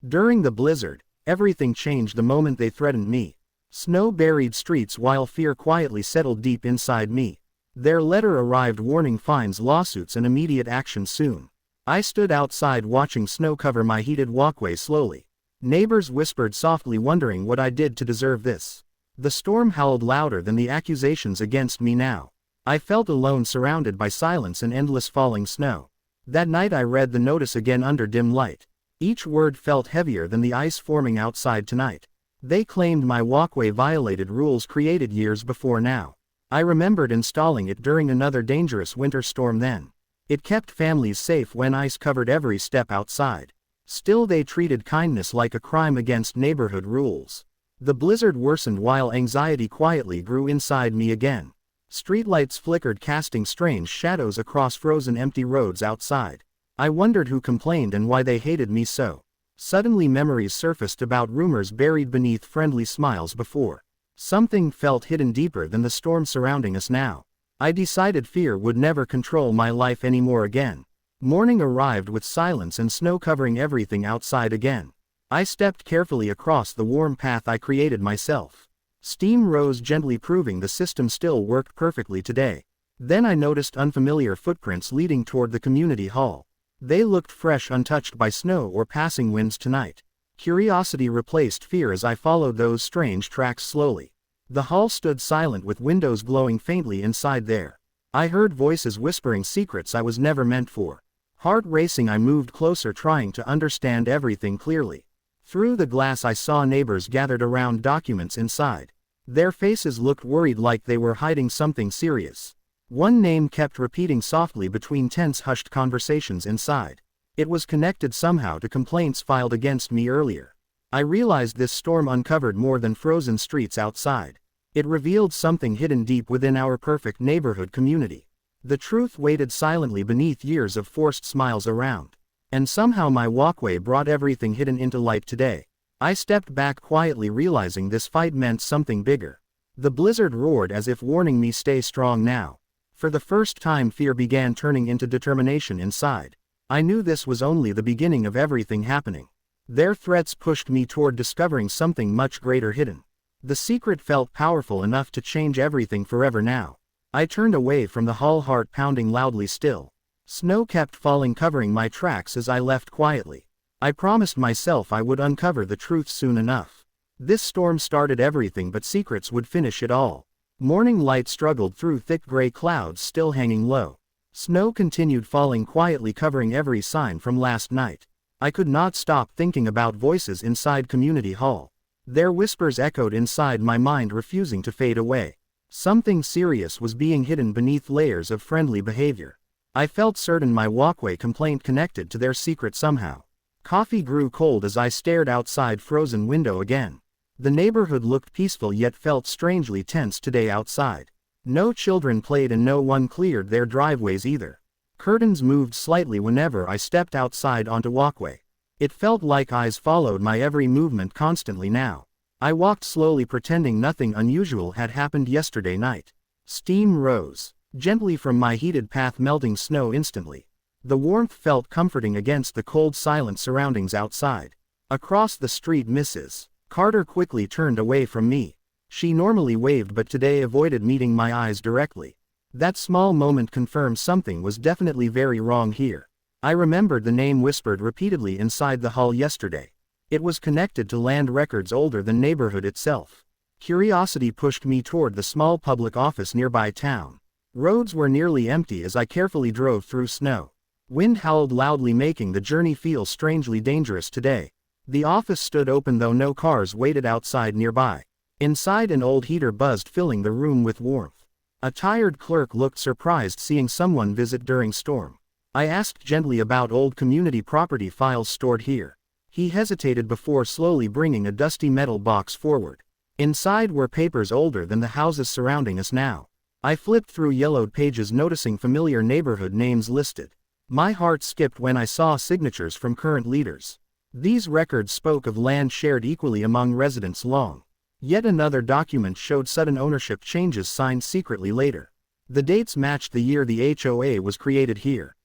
During the blizzard, everything changed the moment they threatened me. Snow-buried streets while fear quietly settled deep inside me. Their letter arrived warning fines, lawsuits, and immediate action soon. I stood outside watching snow cover my heated walkway slowly. Neighbors whispered softly, wondering what I did to deserve this. The storm howled louder than the accusations against me now. I felt alone, surrounded by silence and endless falling snow. That night I read the notice again under dim light. Each word felt heavier than the ice forming outside tonight. They claimed my walkway violated rules created years before now. I remembered installing it during another dangerous winter storm then. It kept families safe when ice covered every step outside. Still, they treated kindness like a crime against neighborhood rules. The blizzard worsened while anxiety quietly grew inside me again. Streetlights flickered, casting strange shadows across frozen empty roads outside. I wondered who complained and why they hated me so. Suddenly memories surfaced about rumors buried beneath friendly smiles before. Something felt hidden deeper than the storm surrounding us now. I decided fear would never control my life anymore again. Morning arrived with silence and snow covering everything outside again. I stepped carefully across the warm path I created myself. Steam rose gently, proving the system still worked perfectly today. Then I noticed unfamiliar footprints leading toward the community hall. They looked fresh, untouched by snow or passing winds tonight. Curiosity replaced fear as I followed those strange tracks slowly. The hall stood silent, with windows glowing faintly inside there. I heard voices whispering secrets I was never meant for. Heart racing, I moved closer, trying to understand everything clearly. Through the glass I saw neighbors gathered around documents inside. Their faces looked worried, like they were hiding something serious. One name kept repeating softly between tense, hushed conversations inside. It was connected somehow to complaints filed against me earlier. I realized this storm uncovered more than frozen streets outside. It revealed something hidden deep within our perfect neighborhood community. The truth waited silently beneath years of forced smiles around. And somehow my walkway brought everything hidden into light today. I stepped back quietly, realizing this fight meant something bigger. The blizzard roared as if warning me, stay strong now. For the first time, fear began turning into determination inside. I knew this was only the beginning of everything happening. Their threats pushed me toward discovering something much greater hidden. The secret felt powerful enough to change everything forever now. I turned away from the hall, heart pounding loudly still. Snow kept falling, covering my tracks as I left quietly. I promised myself I would uncover the truth soon enough. This storm started everything, but secrets would finish it all. Morning light struggled through thick gray clouds still hanging low. Snow continued falling quietly, covering every sign from last night. I could not stop thinking about voices inside community hall. Their whispers echoed inside my mind, refusing to fade away. Something serious was being hidden beneath layers of friendly behavior. I felt certain my walkway complaint connected to their secret somehow. Coffee grew cold as I stared outside frozen window again. The neighborhood looked peaceful, yet felt strangely tense today outside. No children played and no one cleared their driveways either. Curtains moved slightly whenever I stepped outside onto walkway. It felt like eyes followed my every movement constantly now. I walked slowly, pretending nothing unusual had happened yesterday night. Steam rose gently from my heated path, melting snow instantly. The warmth felt comforting against the cold, silent surroundings outside. Across the street, Mrs. Carter quickly turned away from me. She normally waved, but today avoided meeting my eyes directly. That small moment confirmed something was definitely very wrong here. I remembered the name whispered repeatedly inside the hall yesterday. It was connected to land records older than neighborhood itself. Curiosity pushed me toward the small public office nearby town. Roads were nearly empty as I carefully drove through snow. Wind howled loudly, making the journey feel strangely dangerous today. The office stood open, though no cars waited outside nearby. Inside, an old heater buzzed, filling the room with warmth. A tired clerk looked surprised seeing someone visit during storm. I asked gently about old community property files stored here. He hesitated before slowly bringing a dusty metal box forward. Inside were papers older than the houses surrounding us now. I flipped through yellowed pages, noticing familiar neighborhood names listed. My heart skipped when I saw signatures from current leaders. These records spoke of land shared equally among residents long. Yet another document showed sudden ownership changes signed secretly later. The dates matched the year the HOA was created here.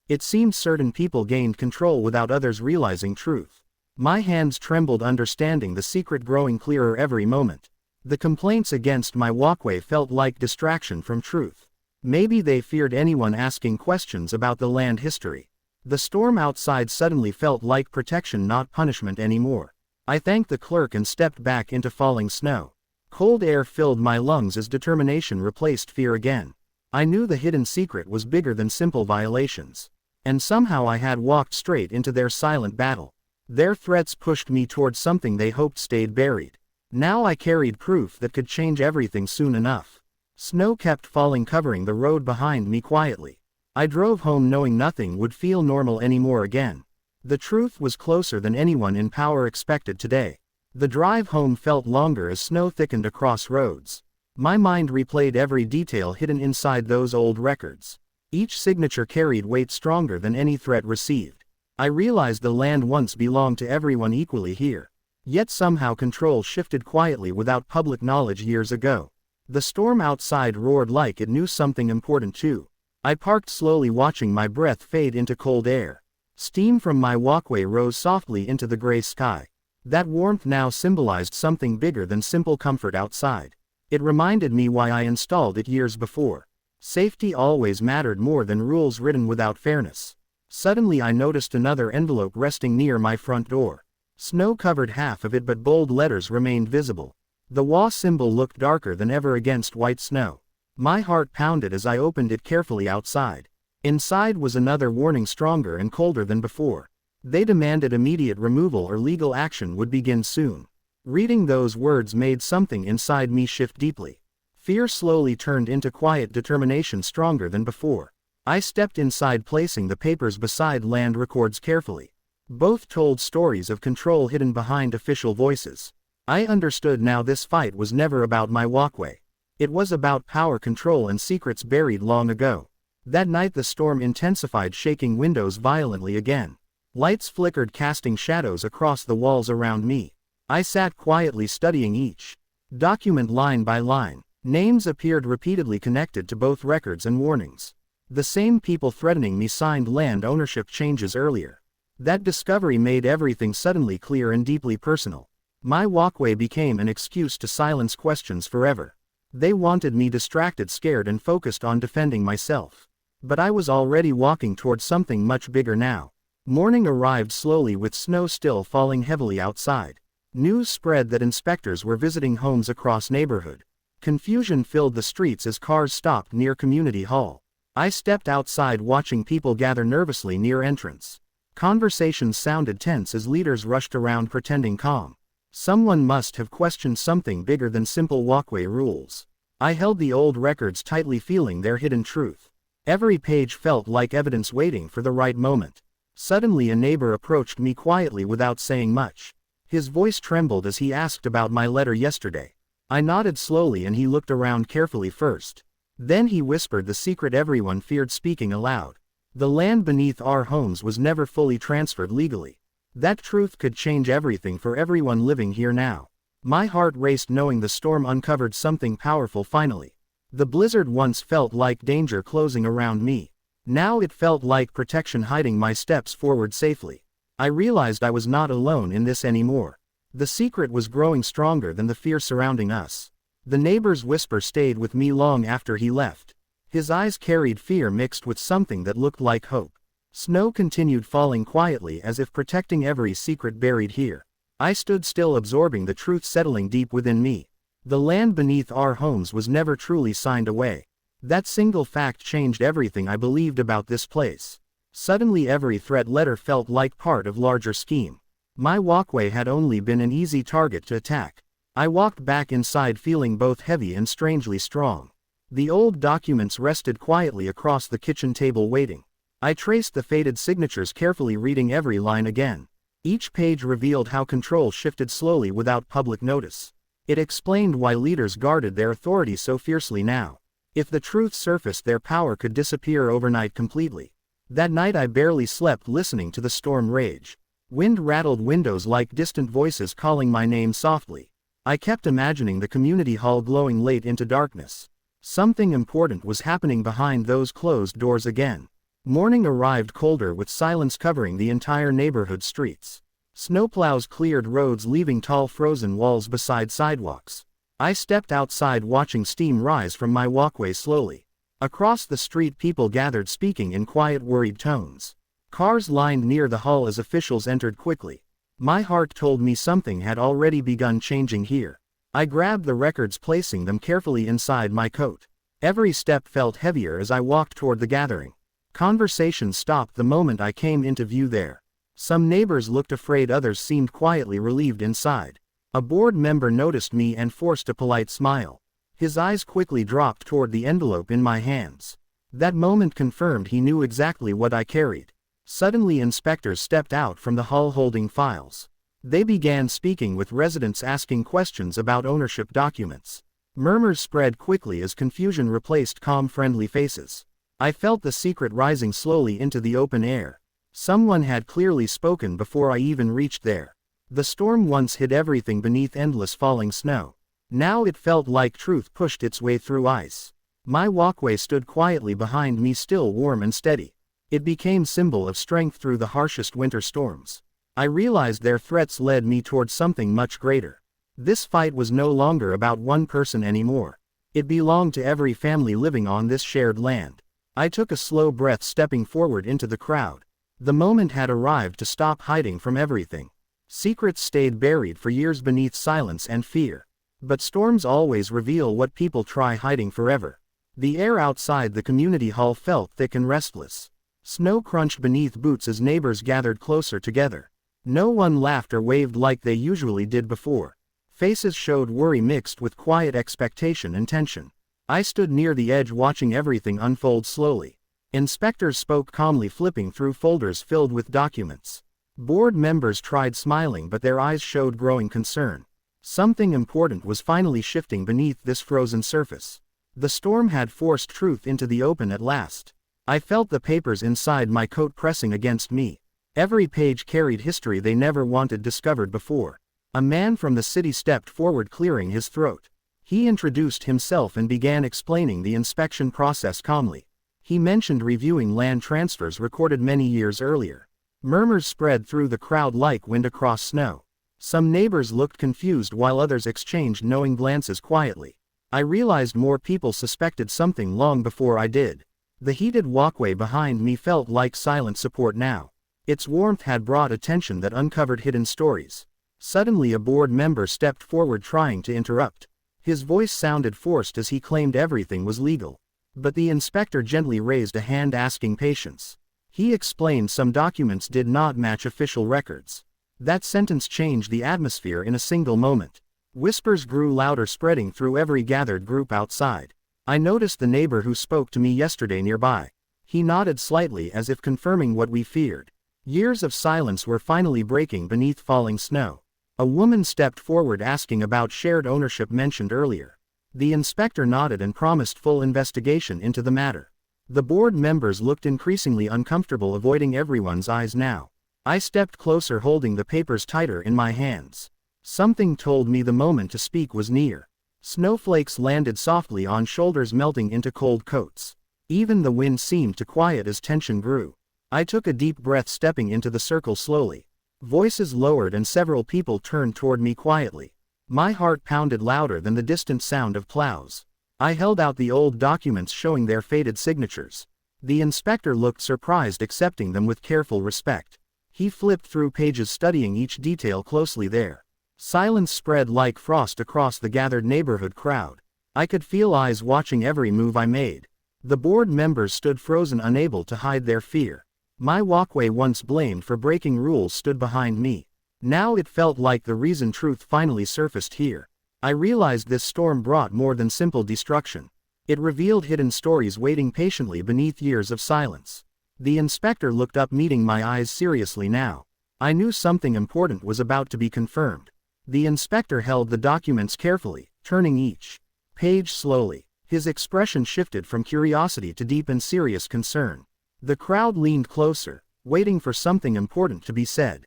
It seemed certain people gained control without others realizing truth. My hands trembled, understanding the secret growing clearer every moment. The complaints against my walkway felt like distraction from truth. Maybe they feared anyone asking questions about the land history. The storm outside suddenly felt like protection, not punishment anymore. I thanked the clerk and stepped back into falling snow. Cold air filled my lungs as determination replaced fear again. I knew the hidden secret was bigger than simple violations. And somehow I had walked straight into their silent battle. Their threats pushed me towards something they hoped stayed buried. Now I carried proof that could change everything soon enough. Snow kept falling, covering the road behind me quietly. I drove home knowing nothing would feel normal anymore again. The truth was closer than anyone in power expected today. The drive home felt longer as snow thickened across roads. My mind replayed every detail hidden inside those old records. Each signature carried weight stronger than any threat received. I realized the land once belonged to everyone equally here. Yet somehow control shifted quietly without public knowledge years ago. The storm outside roared like it knew something important too. I parked slowly, watching my breath fade into cold air. Steam from my walkway rose softly into the gray sky. That warmth now symbolized something bigger than simple comfort outside. It reminded me why I installed it years before. Safety always mattered more than rules written without fairness. Suddenly I noticed another envelope resting near my front door. Snow covered half of it, but bold letters remained visible. The HOA symbol looked darker than ever against white snow. My heart pounded as I opened it carefully. Outside. Inside was another warning, stronger and colder than before. They demanded immediate removal or legal action would begin soon. Reading those words made something inside me shift deeply. Fear slowly turned into quiet determination, stronger than before. I stepped inside, placing the papers beside land records carefully. Both told stories of control hidden behind official voices. I understood now, this fight was never about my walkway. It was about power, control, and secrets buried long ago. That night the storm intensified, shaking windows violently again. Lights flickered, casting shadows across the walls around me. I sat quietly, studying each document line by line. Names appeared repeatedly, connected to both records and warnings. The same people threatening me signed land ownership changes earlier. That discovery made everything suddenly clear and deeply personal. My walkway became an excuse to silence questions forever. They wanted me distracted, scared, and focused on defending myself. But I was already walking towards something much bigger now. Morning arrived slowly, with snow still falling heavily outside. News spread that inspectors were visiting homes across neighborhood. Confusion filled the streets as cars stopped near Community Hall. I stepped outside, watching people gather nervously near entrance. Conversations sounded tense as leaders rushed around pretending calm. Someone must have questioned something bigger than simple walkway rules. I held the old records tightly, feeling their hidden truth. Every page felt like evidence waiting for the right moment. Suddenly a neighbor approached me quietly without saying much. His voice trembled as he asked about my letter yesterday. I nodded slowly and he looked around carefully first. Then he whispered the secret everyone feared speaking aloud. The land beneath our homes was never fully transferred legally. That truth could change everything for everyone living here now. My heart raced, knowing the storm uncovered something powerful finally. The blizzard once felt like danger closing around me. Now it felt like protection, hiding my steps forward safely. I realized I was not alone in this anymore. The secret was growing stronger than the fear surrounding us. The neighbor's whisper stayed with me long after he left. His eyes carried fear mixed with something that looked like hope. Snow continued falling quietly, as if protecting every secret buried here. I stood still, absorbing the truth settling deep within me. The land beneath our homes was never truly signed away. That single fact changed everything I believed about this place. Suddenly every threat letter felt like part of a larger scheme. My walkway had only been an easy target to attack. I walked back inside, feeling both heavy and strangely strong. The old documents rested quietly across the kitchen table, waiting. I traced the faded signatures carefully, reading every line again. Each page revealed how control shifted slowly without public notice. It explained why leaders guarded their authority so fiercely now. If the truth surfaced, their power could disappear overnight completely. That night I barely slept, listening to the storm rage. Wind rattled windows like distant voices calling my name softly. I kept imagining the community hall glowing late into darkness. Something important was happening behind those closed doors again. Morning arrived colder, with silence covering the entire neighborhood streets. Snowplows cleared roads, leaving tall frozen walls beside sidewalks. I stepped outside, watching steam rise from my walkway slowly. Across the street, people gathered, speaking in quiet, worried tones. Cars lined near the hall as officials entered quickly. My heart told me something had already begun changing here. I grabbed the records, placing them carefully inside my coat. Every step felt heavier as I walked toward the gathering. Conversation stopped the moment I came into view there. Some neighbors looked afraid, others seemed quietly relieved inside. A board member noticed me and forced a polite smile. His eyes quickly dropped toward the envelope in my hands. That moment confirmed he knew exactly what I carried. Suddenly, inspectors stepped out from the hall holding files. They began speaking with residents, asking questions about ownership documents. Murmurs spread quickly as confusion replaced calm, friendly faces. I felt the secret rising slowly into the open air. Someone had clearly spoken before I even reached there. The storm once hid everything beneath endless falling snow. Now it felt like truth pushed its way through ice. My walkway stood quietly behind me, still warm and steady. It became symbol of strength through the harshest winter storms. I realized their threats led me toward something much greater. This fight was no longer about one person anymore. It belonged to every family living on this shared land. I took a slow breath, stepping forward into the crowd. The moment had arrived to stop hiding from everything. Secrets stayed buried for years beneath silence and fear. But storms always reveal what people try hiding forever. The air outside the community hall felt thick and restless. Snow crunched beneath boots as neighbors gathered closer together. No one laughed or waved like they usually did before. Faces showed worry mixed with quiet expectation and tension. I stood near the edge, watching everything unfold slowly. Inspectors spoke calmly, flipping through folders filled with documents. Board members tried smiling, but their eyes showed growing concern. Something important was finally shifting beneath this frozen surface. The storm had forced truth into the open at last. I felt the papers inside my coat pressing against me. Every page carried history they never wanted discovered before. A man from the city stepped forward, clearing his throat. He introduced himself and began explaining the inspection process calmly. He mentioned reviewing land transfers recorded many years earlier. Murmurs spread through the crowd like wind across snow. Some neighbors looked confused while others exchanged knowing glances quietly. I realized more people suspected something long before I did. The heated walkway behind me felt like silent support now. Its warmth had brought attention that uncovered hidden stories. Suddenly, a board member stepped forward, trying to interrupt. His voice sounded forced as he claimed everything was legal. But the inspector gently raised a hand, asking patience. He explained some documents did not match official records. That sentence changed the atmosphere in a single moment. Whispers grew louder, spreading through every gathered group outside. I noticed the neighbor who spoke to me yesterday nearby. He nodded slightly as if confirming what we feared. Years of silence were finally breaking beneath falling snow. A woman stepped forward, asking about shared ownership mentioned earlier. The inspector nodded and promised full investigation into the matter. The board members looked increasingly uncomfortable, avoiding everyone's eyes now. I stepped closer, holding the papers tighter in my hands. Something told me the moment to speak was near. Snowflakes landed softly on shoulders, melting into cold coats. Even the wind seemed to quiet as tension grew. I took a deep breath, stepping into the circle slowly. Voices lowered and several people turned toward me quietly. My heart pounded louder than the distant sound of plows. I held out the old documents, showing their faded signatures. The inspector looked surprised, accepting them with careful respect. He flipped through pages, studying each detail closely there. Silence spread like frost across the gathered neighborhood crowd. I could feel eyes watching every move I made. The board members stood frozen, unable to hide their fear. My walkway, once blamed for breaking rules, stood behind me. Now it felt like the reason truth finally surfaced here. I realized this storm brought more than simple destruction. It revealed hidden stories waiting patiently beneath years of silence. The inspector looked up, meeting my eyes seriously now. I knew something important was about to be confirmed. The inspector held the documents carefully, turning each page slowly. His expression shifted from curiosity to deep and serious concern. The crowd leaned closer, waiting for something important to be said.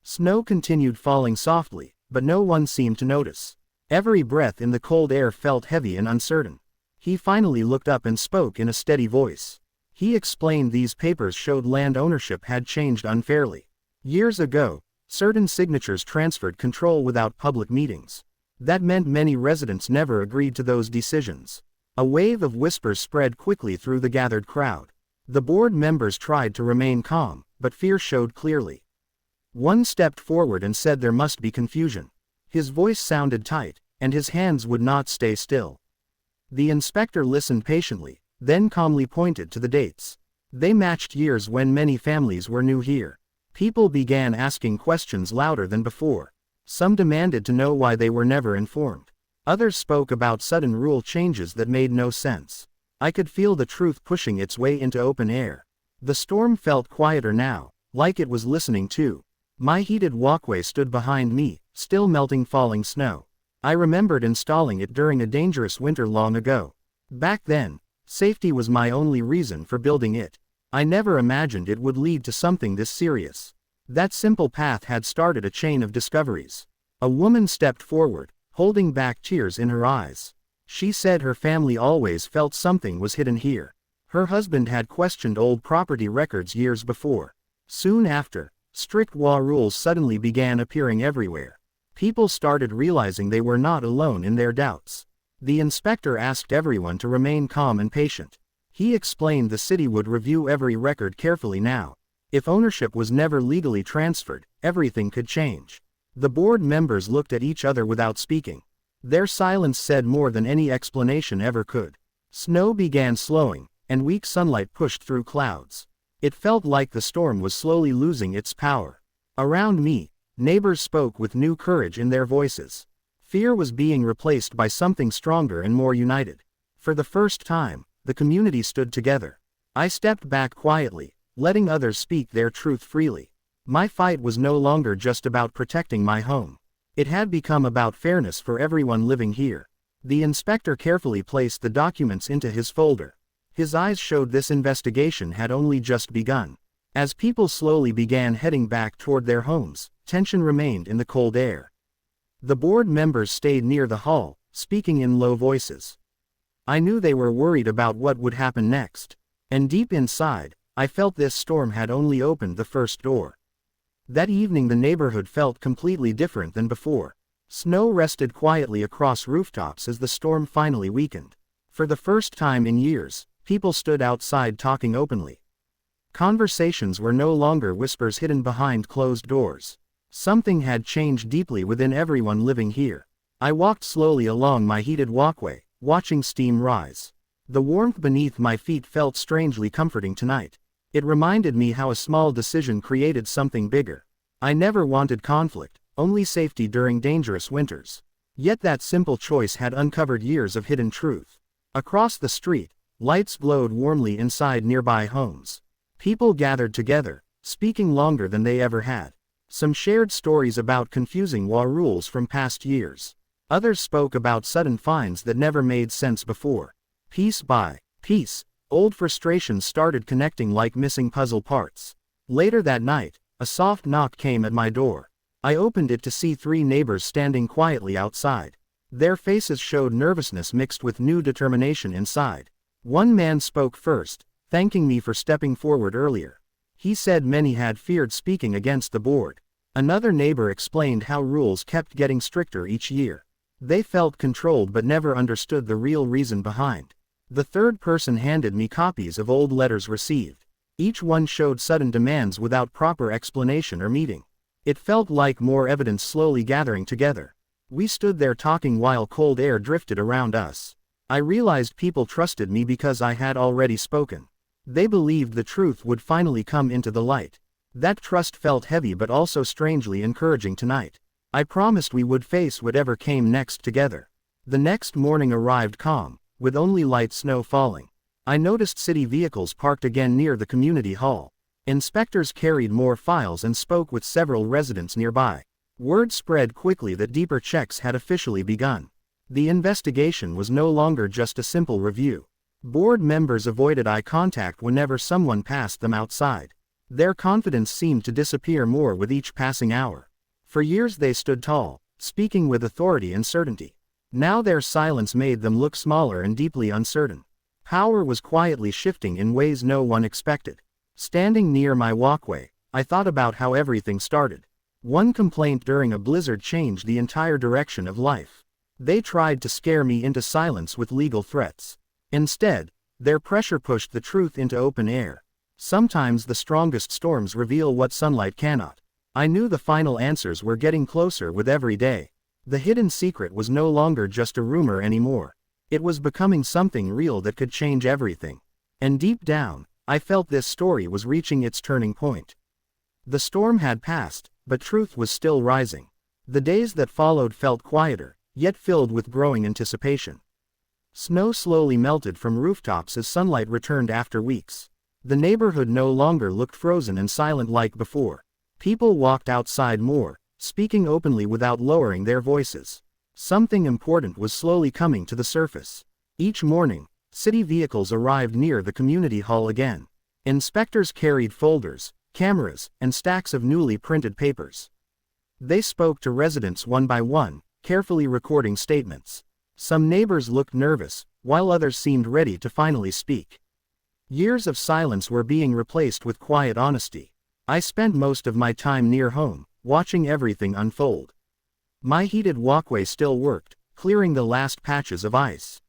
Snow continued falling softly, but no one seemed to notice. Every breath in the cold air felt heavy and uncertain. He finally looked up and spoke in a steady voice. He explained these papers showed land ownership had changed unfairly. Years ago, Certain signatures transferred control without public meetings. That meant many residents never agreed to those decisions. A wave of whispers spread quickly through the gathered crowd. The board members tried to remain calm, but fear showed clearly. One stepped forward and said there must be confusion. His voice sounded tight, and his hands would not stay still. The inspector listened patiently, then calmly pointed to the dates. They matched years when many families were new here. People began asking questions louder than before. Some demanded to know why they were never informed. Others spoke about sudden rule changes that made no sense. I could feel the truth pushing its way into open air. The storm felt quieter now, like it was listening too. My heated walkway stood behind me, still melting falling snow. I remembered installing it during a dangerous winter long ago. Back then, safety was my only reason for building it. I never imagined it would lead to something this serious. That simple path had started a chain of discoveries. A woman stepped forward, holding back tears in her eyes. She said her family always felt something was hidden here. Her husband had questioned old property records years before. Soon after, strict law rules suddenly began appearing everywhere. People started realizing they were not alone in their doubts. The inspector asked everyone to remain calm and patient. He explained the city would review every record carefully now. If ownership was never legally transferred, everything could change. The board members looked at each other without speaking. Their silence said more than any explanation ever could. Snow began slowing, and weak sunlight pushed through clouds. It felt like the storm was slowly losing its power. Around me, neighbors spoke with new courage in their voices. Fear was being replaced by something stronger and more united. For the first time, the community stood together. I stepped back quietly, letting others speak their truth freely. My fight was no longer just about protecting my home. It had become about fairness for everyone living here. The inspector carefully placed the documents into his folder. His eyes showed this investigation had only just begun. As people slowly began heading back toward their homes, tension remained in the cold air. The board members stayed near the hall, speaking in low voices. I knew they were worried about what would happen next. And deep inside, I felt this storm had only opened the first door. That evening the neighborhood felt completely different than before. Snow rested quietly across rooftops as the storm finally weakened. For the first time in years, people stood outside talking openly. Conversations were no longer whispers hidden behind closed doors. Something had changed deeply within everyone living here. I walked slowly along my heated walkway, watching steam rise. The warmth beneath my feet felt strangely comforting tonight. It reminded me how a small decision created something bigger. I never wanted conflict, only safety during dangerous winters. Yet that simple choice had uncovered years of hidden truth. Across the street, lights glowed warmly inside nearby homes. People gathered together, speaking longer than they ever had. Some shared stories about confusing law rules from past years. Others spoke about sudden finds that never made sense before. Piece by piece, old frustrations started connecting like missing puzzle parts. Later that night, a soft knock came at my door. I opened it to see 3 neighbors standing quietly outside. Their faces showed nervousness mixed with new determination inside. One man spoke first, thanking me for stepping forward earlier. He said many had feared speaking against the board. Another neighbor explained how rules kept getting stricter each year. They felt controlled but never understood the real reason behind. The third person handed me copies of old letters received. Each one showed sudden demands without proper explanation or meeting. It felt like more evidence slowly gathering together. We stood there talking while cold air drifted around us. I realized people trusted me because I had already spoken. They believed the truth would finally come into the light. That trust felt heavy but also strangely encouraging tonight. I promised we would face whatever came next together. The next morning arrived calm, with only light snow falling. I noticed city vehicles parked again near the community hall. Inspectors carried more files and spoke with several residents nearby. Word spread quickly that deeper checks had officially begun. The investigation was no longer just a simple review. Board members avoided eye contact whenever someone passed them outside. Their confidence seemed to disappear more with each passing hour. For years they stood tall, speaking with authority and certainty. Now their silence made them look smaller and deeply uncertain. Power was quietly shifting in ways no one expected. Standing near my walkway, I thought about how everything started. One complaint during a blizzard changed the entire direction of life. They tried to scare me into silence with legal threats. Instead, their pressure pushed the truth into open air. Sometimes the strongest storms reveal what sunlight cannot. I knew the final answers were getting closer with every day. The hidden secret was no longer just a rumor anymore. It was becoming something real that could change everything. And deep down, I felt this story was reaching its turning point. The storm had passed, but truth was still rising. The days that followed felt quieter, yet filled with growing anticipation. Snow slowly melted from rooftops as sunlight returned after weeks. The neighborhood no longer looked frozen and silent like before. People walked outside more, speaking openly without lowering their voices. Something important was slowly coming to the surface. Each morning, city vehicles arrived near the community hall again. Inspectors carried folders, cameras, and stacks of newly printed papers. They spoke to residents one by one, carefully recording statements. Some neighbors looked nervous, while others seemed ready to finally speak. Years of silence were being replaced with quiet honesty. I spent most of my time near home, watching everything unfold. My heated walkway still worked, clearing the last patches of ice.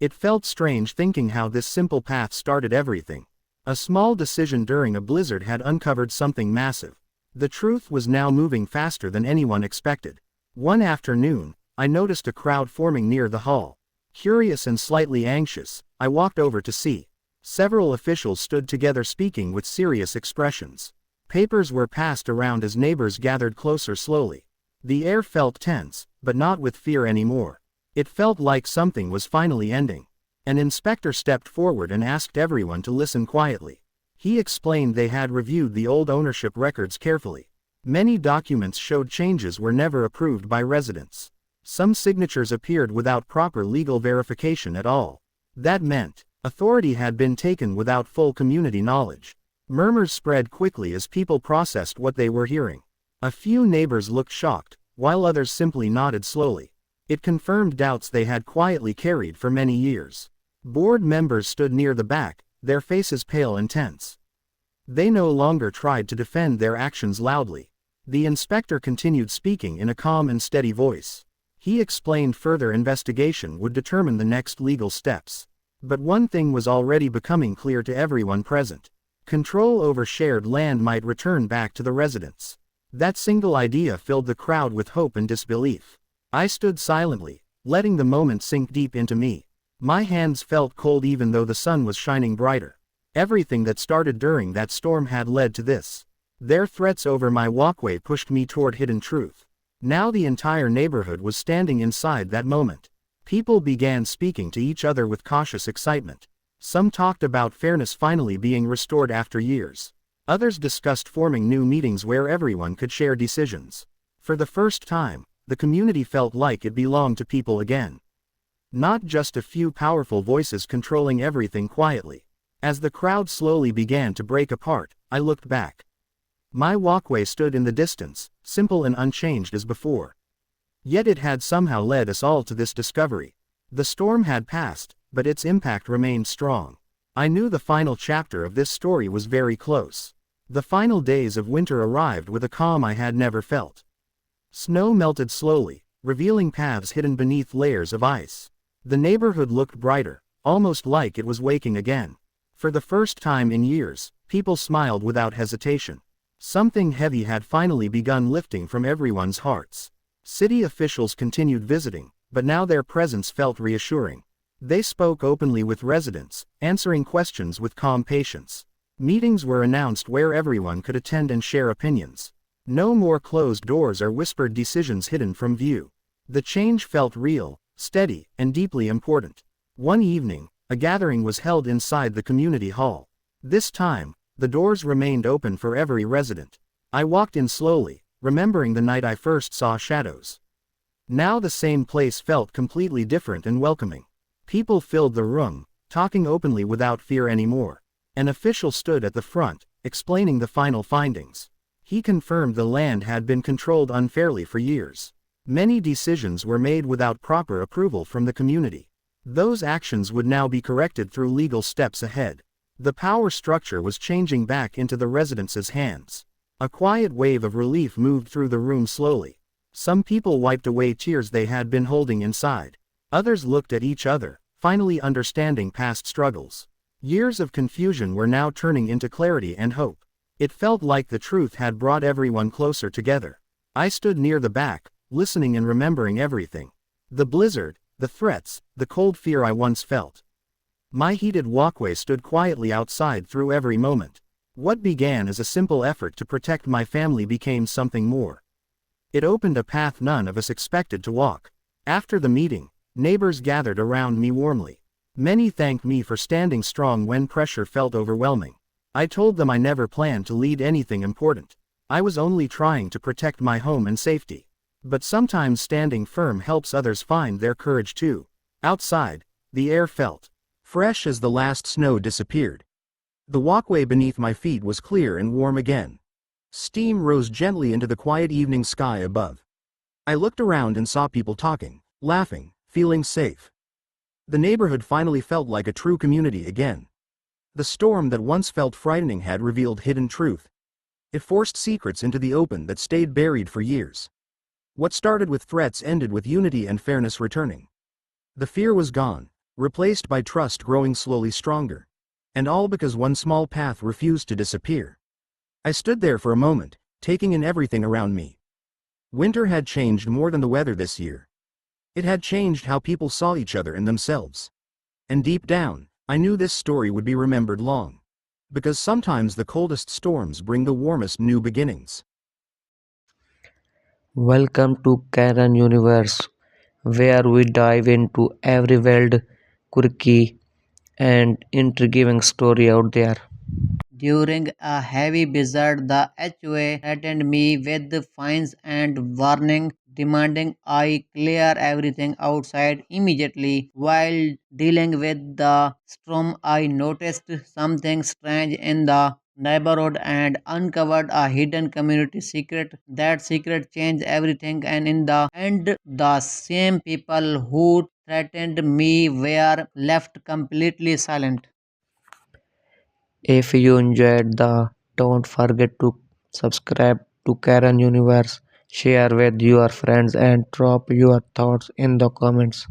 It felt strange thinking how this simple path started everything. A small decision during a blizzard had uncovered something massive. The truth was now moving faster than anyone expected. One afternoon, I noticed a crowd forming near the hall. Curious and slightly anxious, I walked over to see. Several officials stood together speaking with serious expressions. Papers were passed around as neighbors gathered closer slowly. The air felt tense, but not with fear anymore. It felt like something was finally ending. An inspector stepped forward and asked everyone to listen quietly. He explained they had reviewed the old ownership records carefully. Many documents showed changes were never approved by residents. Some signatures appeared without proper legal verification at all. That meant authority had been taken without full community knowledge. Murmurs spread quickly as people processed what they were hearing. A few neighbors looked shocked, while others simply nodded slowly. It confirmed doubts they had quietly carried for many years. Board members stood near the back, their faces pale and tense. They no longer tried to defend their actions loudly. The inspector continued speaking in a calm and steady voice. He explained further investigation would determine the next legal steps. But one thing was already becoming clear to everyone present. Control over shared land might return back to the residents. That single idea filled the crowd with hope and disbelief. I stood silently, letting the moment sink deep into me. My hands felt cold even though the sun was shining brighter. Everything that started during that storm had led to this. Their threats over my walkway pushed me toward hidden truth. Now the entire neighborhood was standing inside that moment. People began speaking to each other with cautious excitement. Some talked about fairness finally being restored after years. Others discussed forming new meetings where everyone could share decisions. For the first time, the community felt like it belonged to people again. Not just a few powerful voices controlling everything quietly. As the crowd slowly began to break apart, I looked back. My walkway stood in the distance, simple and unchanged as before. Yet it had somehow led us all to this discovery. The storm had passed, but its impact remained strong. I knew the final chapter of this story was very close. The final days of winter arrived with a calm I had never felt. Snow melted slowly, revealing paths hidden beneath layers of ice. The neighborhood looked brighter, almost like it was waking again. For the first time in years, people smiled without hesitation. Something heavy had finally begun lifting from everyone's hearts. City officials continued visiting, but now their presence felt reassuring. They spoke openly with residents, answering questions with calm patience. Meetings were announced where everyone could attend and share opinions. No more closed doors or whispered decisions hidden from view. The change felt real, steady, and deeply important. One evening, a gathering was held inside the community hall. This time, the doors remained open for every resident. I walked in slowly, remembering the night I first saw shadows. Now the same place felt completely different and welcoming. People filled the room, talking openly without fear anymore. An official stood at the front, explaining the final findings. He confirmed the land had been controlled unfairly for years. Many decisions were made without proper approval from the community. Those actions would now be corrected through legal steps ahead. The power structure was changing back into the residents' hands. A quiet wave of relief moved through the room slowly. Some people wiped away tears they had been holding inside. Others looked at each other, finally understanding past struggles. Years of confusion were now turning into clarity and hope. It felt like the truth had brought everyone closer together. I stood near the back, listening and remembering everything. The blizzard, the threats, the cold fear I once felt. My heated walkway stood quietly outside through every moment. What began as a simple effort to protect my family became something more. It opened a path none of us expected to walk. After the meeting, neighbors gathered around me warmly. Many thanked me for standing strong when pressure felt overwhelming. I told them I never planned to lead anything important. I was only trying to protect my home and safety. But sometimes standing firm helps others find their courage too. Outside, the air felt fresh as the last snow disappeared. The walkway beneath my feet was clear and warm again. Steam rose gently into the quiet evening sky above. I looked around and saw people talking, laughing, feeling safe. The neighborhood finally felt like a true community again. The storm that once felt frightening had revealed hidden truth. It forced secrets into the open that stayed buried for years. What started with threats ended with unity and fairness returning. The fear was gone, replaced by trust growing slowly stronger. And all because one small path refused to disappear. I stood there for a moment, taking in everything around me. Winter had changed more than the weather this year. It had changed how people saw each other and themselves. And deep down, I knew this story would be remembered long. Because sometimes the coldest storms bring the warmest new beginnings. Welcome to Karen Universe, where we dive into every wild, quirky, and intriguing story out there. During a heavy blizzard, the HOA threatened me with fines and warning, demanding I clear everything outside immediately. While dealing with the storm, I noticed something strange in the neighborhood and uncovered a hidden community secret. That secret changed everything, and in the end, the same people who threatened me were left completely silent. If you enjoyed the, don't forget to subscribe to Karen Universe, share with your friends and drop your thoughts in the comments.